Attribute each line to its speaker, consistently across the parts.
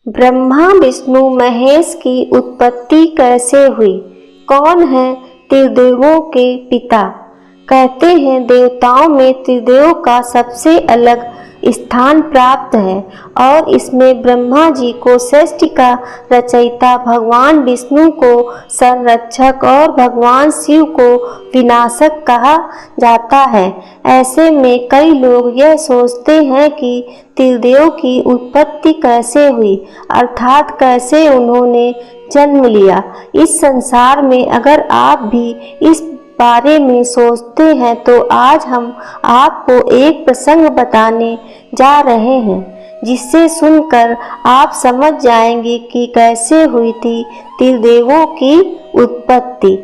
Speaker 1: ब्रह्मा विष्णु महेश की उत्पत्ति कैसे हुई? कौन है त्रिदेवों के पिता? कहते हैं देवताओं में त्रिदेव का सबसे अलग स्थान प्राप्त है और इसमें ब्रह्मा जी को सृष्टि का रचयिता, भगवान विष्णु को संरक्षक और भगवान शिव को विनाशक कहा जाता है। ऐसे में कई लोग यह सोचते हैं कि त्रिदेव की उत्पत्ति कैसे हुई, अर्थात कैसे उन्होंने जन्म लिया इस संसार में। अगर आप भी इस बारे में सोचते हैं तो आज हम आपको एक प्रसंग बताने जा रहे हैं जिससे सुनकर आप समझ जाएंगे कि कैसे हुई थी त्रिदेवों की उत्पत्ति।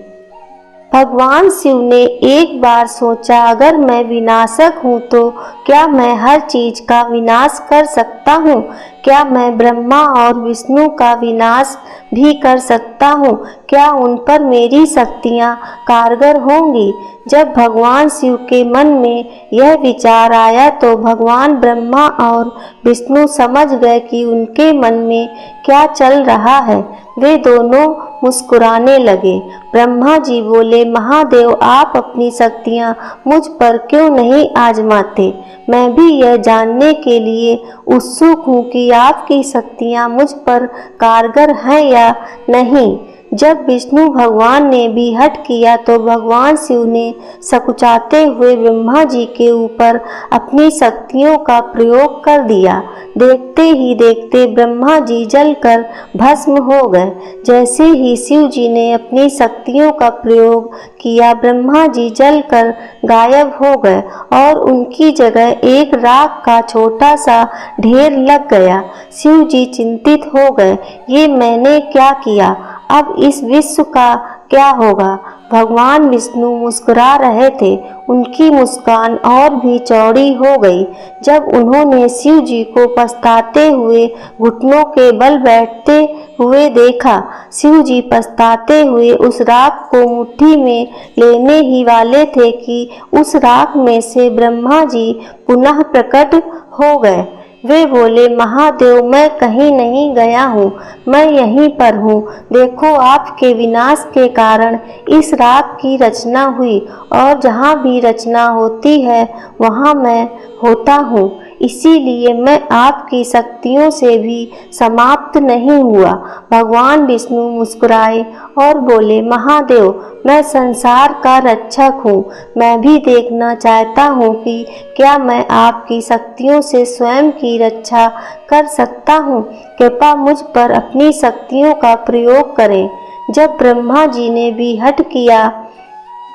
Speaker 1: भगवान शिव ने एक बार सोचा, अगर मैं विनाशक हूँ तो क्या मैं हर चीज का विनाश कर सकता हूँ? क्या मैं ब्रह्मा और विष्णु का विनाश भी कर सकता हूँ? क्या उन पर मेरी शक्तियाँ कारगर होंगी? जब भगवान शिव के मन में यह विचार आया तो भगवान ब्रह्मा और विष्णु समझ गए कि उनके मन में क्या चल रहा है। वे दोनों मुस्कुराने लगे। ब्रह्मा जी बोले, महादेव, आप अपनी शक्तियाँ मुझ पर क्यों नहीं आजमाते? मैं भी यह जानने के लिए उत्सुक हूँ कि आपकी शक्तियाँ मुझ पर कारगर हैं या नहीं। जब विष्णु भगवान ने भी हठ किया तो भगवान शिव ने सकुचाते हुए ब्रह्मा जी के ऊपर अपनी शक्तियों का प्रयोग कर दिया। देखते ही देखते ब्रह्मा जी जलकर भस्म हो गए। जैसे ही शिव जी ने अपनी शक्तियों का प्रयोग किया, ब्रह्मा जी जलकर गायब हो गए और उनकी जगह एक राख का छोटा सा ढेर लग गया। शिव जी चिंतित हो गए, ये मैंने क्या किया? अब इस विश्व का क्या होगा? भगवान विष्णु मुस्कुरा रहे थे। उनकी मुस्कान और भी चौड़ी हो गई जब उन्होंने शिव जी को पछताते हुए घुटनों के बल बैठते हुए देखा। शिव जी पछताते हुए उस राख को मुट्ठी में लेने ही वाले थे कि उस राख में से ब्रह्मा जी पुनः प्रकट हो गए। वे बोले, महादेव, मैं कहीं नहीं गया हूँ, मैं यहीं पर हूँ। देखो, आपके विनाश के कारण इस राख की रचना हुई और जहाँ भी रचना होती है वहाँ मैं होता हूँ, इसीलिए मैं आपकी शक्तियों से भी समाप्त नहीं हुआ। भगवान विष्णु मुस्कुराए और बोले, महादेव, मैं संसार का रक्षक हूँ। मैं भी देखना चाहता हूँ कि क्या मैं आपकी शक्तियों से स्वयं की रक्षा कर सकता हूँ। कृपा मुझ पर अपनी शक्तियों का प्रयोग करें। जब ब्रह्मा जी ने भी हठ किया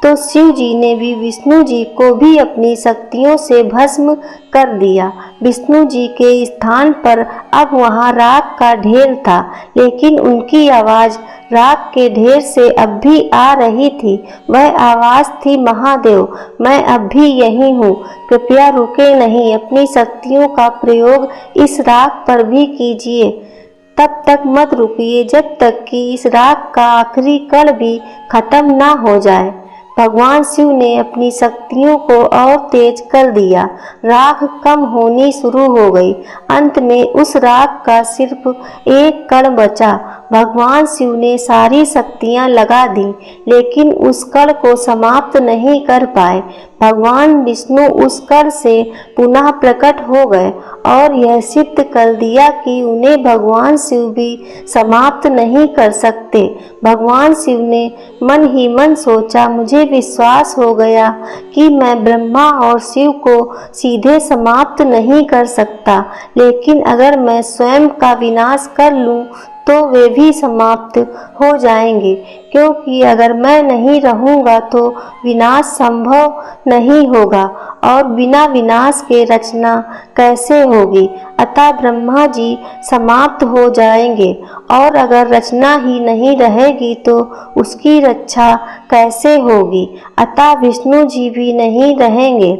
Speaker 1: तो शिव जी ने भी विष्णु जी को भी अपनी शक्तियों से भस्म कर दिया। विष्णु जी के स्थान पर अब वहाँ राख का ढेर था, लेकिन उनकी आवाज़ राख के ढेर से अब भी आ रही थी। वह आवाज़ थी, महादेव, मैं अब भी यहीं हूँ, कृपया रुके नहीं, अपनी शक्तियों का प्रयोग इस राख पर भी कीजिए। तब तक मत रुकिए जब तक कि इस राख का आखिरी कण भी खत्म ना हो जाए। भगवान शिव ने अपनी शक्तियों को और तेज कर दिया। राख कम होनी शुरू हो गई। अंत में उस राख का सिर्फ एक कण बचा। भगवान शिव ने सारी शक्तियां लगा दी, लेकिन उस कण को समाप्त नहीं कर पाए। भगवान विष्णु उस कण से पुनः प्रकट हो गए और यह सिद्ध कर दिया कि उन्हें भगवान शिव भी समाप्त नहीं कर सकते। भगवान शिव ने मन ही मन सोचा, मुझे विश्वास हो गया कि मैं ब्रह्मा और शिव को सीधे समाप्त नहीं कर सकता, लेकिन अगर मैं स्वयं का विनाश कर लूं तो वे भी समाप्त हो जाएंगे, क्योंकि अगर मैं नहीं रहूंगा तो विनाश संभव नहीं होगा और बिना विनाश के रचना कैसे होगी। अतः ब्रह्मा जी समाप्त हो जाएंगे और अगर रचना ही नहीं रहेगी तो उसकी रक्षा कैसे होगी। अतः विष्णु जी भी नहीं रहेंगे।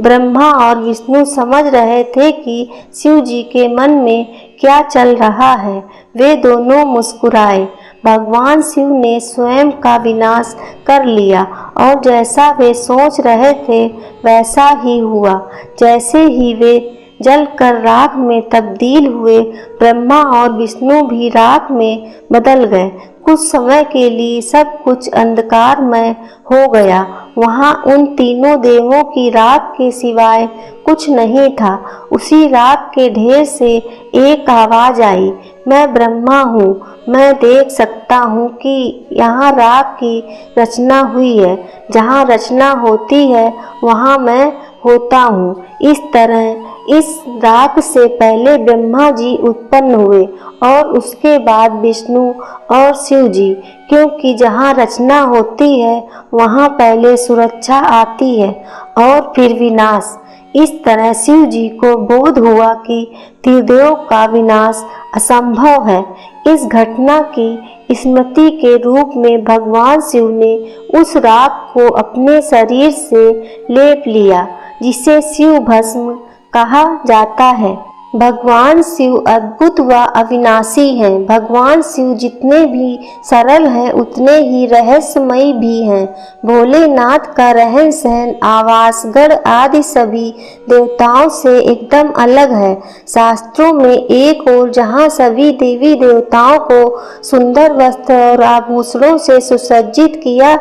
Speaker 1: ब्रह्मा और विष्णु समझ रहे थे कि शिव जी के मन में क्या चल रहा है। वे दोनों मुस्कुराए। भगवान शिव ने स्वयं का विनाश कर लिया और जैसा वे सोच रहे थे वैसा ही हुआ। जैसे ही वे जलकर राख में तब्दील हुए। ब्रह्मा और विष्णु भी राख में बदल गए। कुछ समय के लिए सब कुछ अंधकारमय हो गया। वहां उन तीनों देवों की राख के सिवाय कुछ नहीं था। उसी राख के ढेर से एक आवाज आई, मैं ब्रह्मा हूँ, मैं देख सकता हूँ कि यहाँ राख की रचना हुई है। जहाँ रचना होती है वहाँ मैं होता हूँ। इस तरह इस राख से पहले ब्रह्मा जी उत्पन्न हुए और उसके बाद विष्णु और शिव जी, क्योंकि जहाँ रचना होती है वहाँ पहले सुरक्षा आती है और फिर विनाश। इस तरह शिव जी को बोध हुआ कि त्रिदेव का विनाश असंभव है। इस घटना की स्मृति के रूप में भगवान शिव ने उस राख को अपने शरीर से लेप लिया, जिसे शिव भस्म कहा जाता है। भगवान शिव अद्भुत व अविनाशी हैं। भगवान शिव जितने भी सरल हैं उतने ही रहस्यमयी भी हैं। भोलेनाथ का रहन सहन, आवास, गण आदि सभी देवताओं से एकदम अलग है। शास्त्रों में एक ओर जहाँ सभी देवी देवताओं को सुंदर वस्त्र और आभूषणों से सुसज्जित किया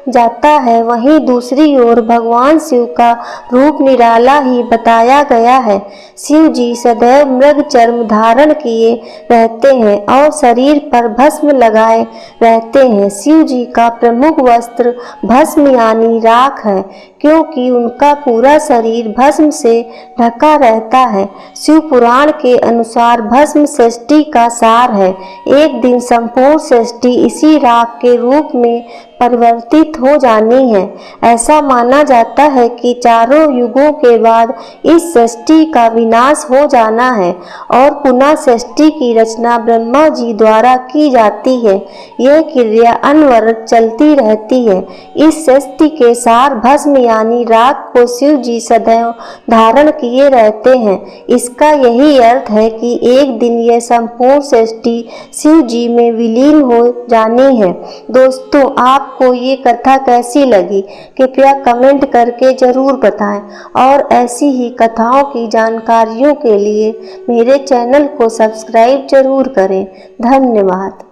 Speaker 1: जाता है, वहीं दूसरी ओर भगवान शिव का रूप निराला ही बताया गया है। शिव जी सदैव मृग चर्म धारण किए रहते हैं और शरीर पर भस्म लगाए रहते हैं। शिव जी का प्रमुख वस्त्र भस्म यानी राख है, क्योंकि उनका पूरा शरीर भस्म से ढका रहता है। शिव पुराण के अनुसार भस्म सृष्टि का सार है। एक दिन संपूर्ण सृष्टि इसी राख के रूप में परिवर्तित हो जानी है। ऐसा माना जाता है कि चारों युगों के बाद इस सृष्टि का विनाश हो जाना है और पुनः सृष्टि की रचना ब्रह्मा जी द्वारा की जाती है। यह क्रिया अनवरत चलती रहती है। इस सृष्टि के सार भस्म यानी राख को शिव जी सदैव धारण किए रहते हैं। इसका यही अर्थ है कि एक दिन यह संपूर्ण सृष्टि शिव जी में विलीन हो जानी है। दोस्तों, आपको ये कथा कैसी लगी कृपया कमेंट करके जरूर बताएं और ऐसी ही कथाओं की जानकारियों के लिए मेरे चैनल को सब्सक्राइब जरूर करें। धन्यवाद।